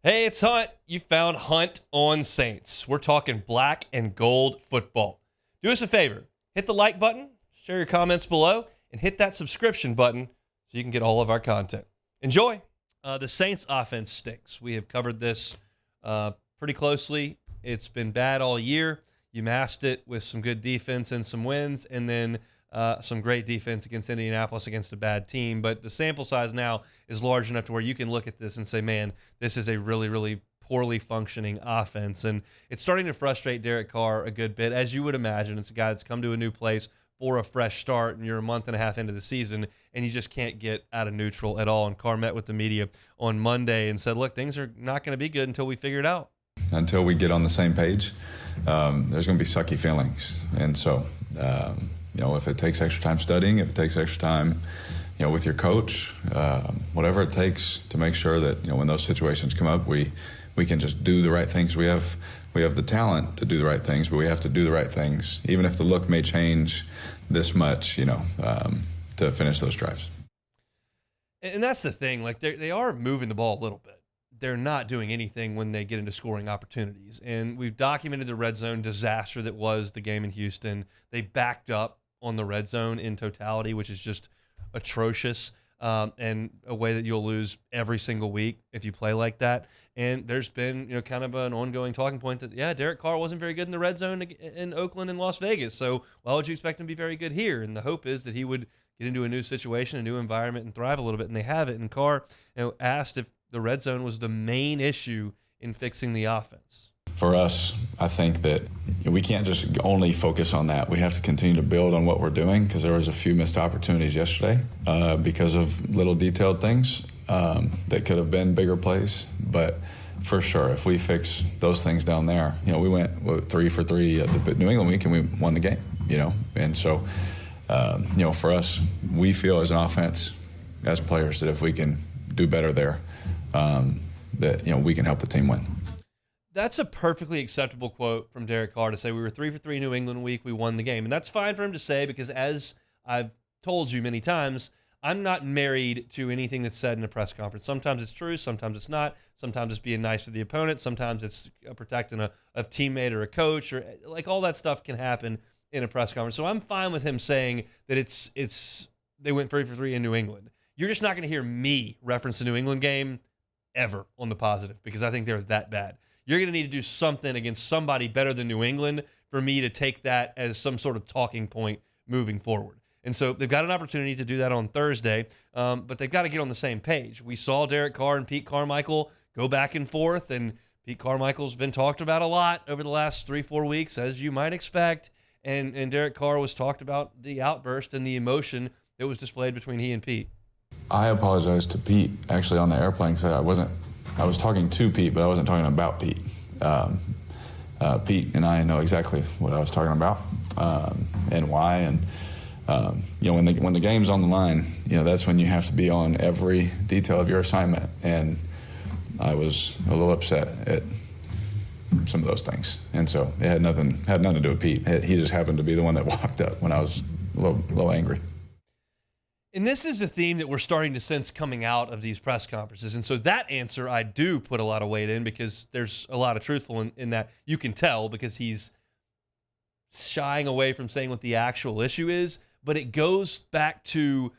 Hey, it's Hunt. You found Hunt on Saints. We're talking black and gold football. Do us a favor. Hit the like button, share your comments below, and hit that subscription button so you can get all of our content. Enjoy. The Saints offense stinks. We have covered this pretty closely. It's been bad all year. You masked it with some good defense and some wins, and then some great defense against Indianapolis against a bad team. But the sample size now is large enough to where you can look at this and say, man, this is a really, really poorly functioning offense. And it's starting to frustrate Derek Carr a good bit. As you would imagine, it's a guy that's come to a new place for a fresh start, and you're a month and a half into the season, and you just can't get out of neutral at all. And Carr met with the media on Monday and said, look, things are not going to be good until we figure it out. Until we get on the same page, there's going to be sucky feelings. And so, if it takes extra time studying, if it takes extra time, with your coach, whatever it takes to make sure that, when those situations come up, we can just do the right things. We have the talent to do the right things, but we have to do the right things, even if the look may change this much, to finish those drives. And that's the thing. Like, they are moving the ball a little bit. They're not doing anything when they get into scoring opportunities. And we've documented the red zone disaster that was the game in Houston. They backed up on the red zone in totality, which is just atrocious, and a way that you'll lose every single week if you play like that. And there's been, kind of an ongoing talking point that, Derek Carr wasn't very good in the red zone in Oakland and Las Vegas. So why would you expect him to be very good here? And the hope is that he would get into a new situation, a new environment, and thrive a little bit. And they have it. And Carr, asked if the red zone was the main issue in fixing the offense. For us, I think that we can't just only focus on that. We have to continue to build on what we're doing, because there was a few missed opportunities yesterday because of little detailed things that could have been bigger plays. But for sure, if we fix those things down there, we went 3 for 3 at the New England week and we won the game, And so, for us, we feel as an offense, as players, that if we can do better there, that we can help the team win. That's a perfectly acceptable quote from Derek Carr to say we were 3 for 3 New England week, we won the game. And that's fine for him to say, because as I've told you many times, I'm not married to anything that's said in a press conference. Sometimes it's true, sometimes it's not. Sometimes it's being nice to the opponent. Sometimes it's protecting a teammate or a coach, or like all that stuff can happen in a press conference. So I'm fine with him saying that it's they went 3 for 3 in New England. You're just not going to hear me reference the New England game ever on the positive, because I think they're that bad. You're going to need to do something against somebody better than New England for me to take that as some sort of talking point moving forward. And so they've got an opportunity to do that on Thursday, but they've got to get on the same page. We saw Derek Carr and Pete Carmichael go back and forth, and Pete Carmichael's been talked about a lot over the last 3-4 weeks, as you might expect. And Derek Carr was talked about the outburst and the emotion that was displayed between he and Pete. I apologized to Pete, actually, on the airplane, because I was talking to Pete, but I wasn't talking about Pete. Pete and I know exactly what I was talking about and why. And when the game's on the line, that's when you have to be on every detail of your assignment. And I was a little upset at some of those things, and so it had nothing to do with Pete. He just happened to be the one that walked up when I was a little angry. And this is a theme that we're starting to sense coming out of these press conferences. And so that answer I do put a lot of weight in, because there's a lot of truthful in that. You can tell, because he's shying away from saying what the actual issue is. But it goes back to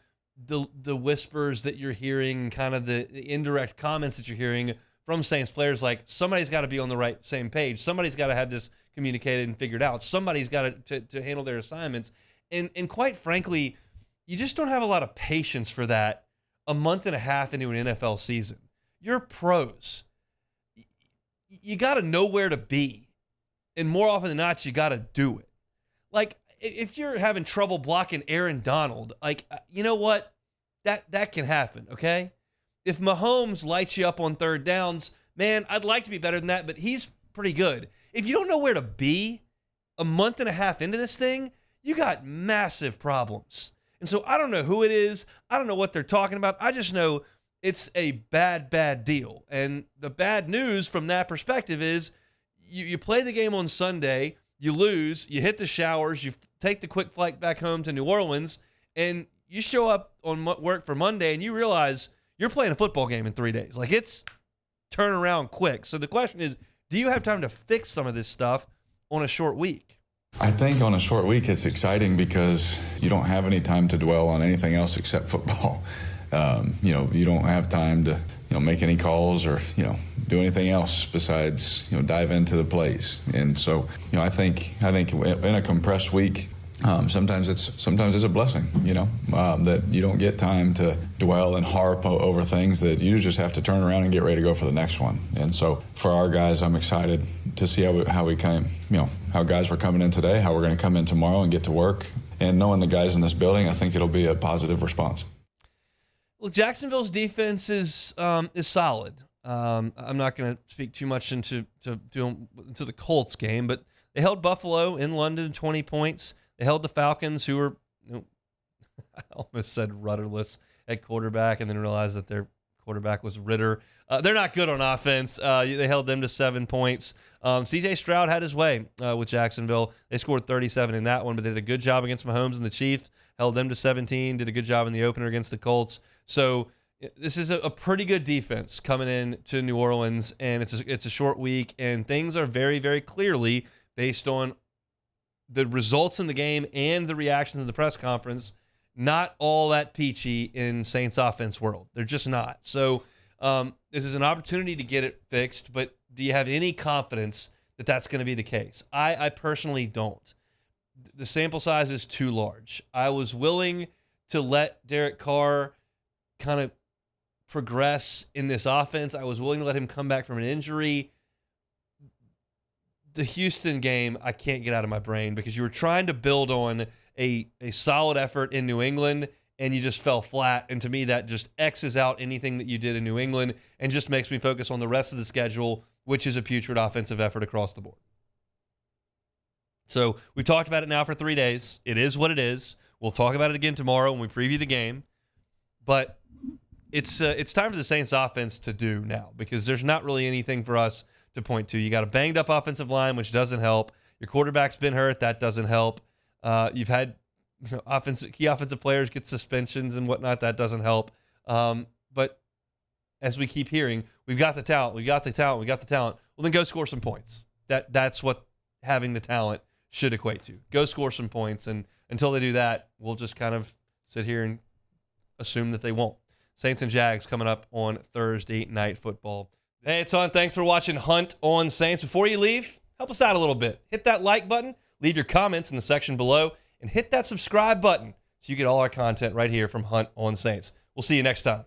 the whispers that you're hearing, kind of the indirect comments that you're hearing from Saints players, like somebody's got to be on the same page. Somebody's got to have this communicated and figured out. Somebody's got to handle their assignments. And quite frankly, you just don't have a lot of patience for that a month and a half into an NFL season. You're pros. You got to know where to be. And more often than not, you got to do it. Like, if you're having trouble blocking Aaron Donald, like, you know what? That can happen, okay? If Mahomes lights you up on third downs, man, I'd like to be better than that, but he's pretty good. If you don't know where to be a month and a half into this thing, you got massive problems. And so I don't know who it is. I don't know what they're talking about. I just know it's a bad deal. And the bad news from that perspective is you play the game on Sunday, you lose, you hit the showers, you take the quick flight back home to New Orleans, and you show up on work for Monday and you realize you're playing a football game in 3 days. Like, it's turn around quick. So the question is, do you have time to fix some of this stuff on a short week? I think on a short week it's exciting because you don't have any time to dwell on anything else except football. You don't have time to make any calls or do anything else besides dive into the plays. And so I think in a compressed week, sometimes it's a blessing, that you don't get time to dwell and harp over things, that you just have to turn around and get ready to go for the next one. And so for our guys, I'm excited to see how we came, how guys were coming in today, how we're going to come in tomorrow and get to work. And knowing the guys in this building, I think it'll be a positive response. Well, Jacksonville's defense is solid. I'm not going to speak too much into the Colts game, but they held Buffalo in London to 20 points. They held the Falcons, who were, I almost said rudderless at quarterback, and then realized that their quarterback was Ritter. They're not good on offense. They held them to 7 points. C.J. Stroud had his way with Jacksonville. They scored 37 in that one, but they did a good job against Mahomes and the Chiefs. Held them to 17. Did a good job in the opener against the Colts. So this is a pretty good defense coming in to New Orleans, and it's a short week, and things are very, very clearly based on the results in the game and the reactions in the press conference, not all that peachy in Saints offense world. They're just not. So this is an opportunity to get it fixed, but do you have any confidence that that's going to be the case? I personally don't. The sample size is too large. I was willing to let Derek Carr kind of progress in this offense. I was willing to let him come back from an injury. The Houston game, I can't get out of my brain because you were trying to build on a solid effort in New England, and you just fell flat. And to me, that just X's out anything that you did in New England and just makes me focus on the rest of the schedule, which is a putrid offensive effort across the board. So we've talked about it now for 3 days. It is what it is. We'll talk about it again tomorrow when we preview the game. But it's time for the Saints offense to do now, because there's not really anything for us to point to. You got a banged up offensive line, which doesn't help. Your quarterback's been hurt. That doesn't help. You've had key offensive players get suspensions and whatnot. That doesn't help. But as we keep hearing, we've got the talent. We got the talent. We got the talent. Well, then go score some points. That's what having the talent should equate to. Go score some points. And until they do that, we'll just kind of sit here and assume that they won't. Saints and Jags coming up on Thursday Night Football. Hey, it's Hunt. Thanks for watching Hunt on Saints. Before you leave, help us out a little bit. Hit that like button, leave your comments in the section below, and hit that subscribe button so you get all our content right here from Hunt on Saints. We'll see you next time.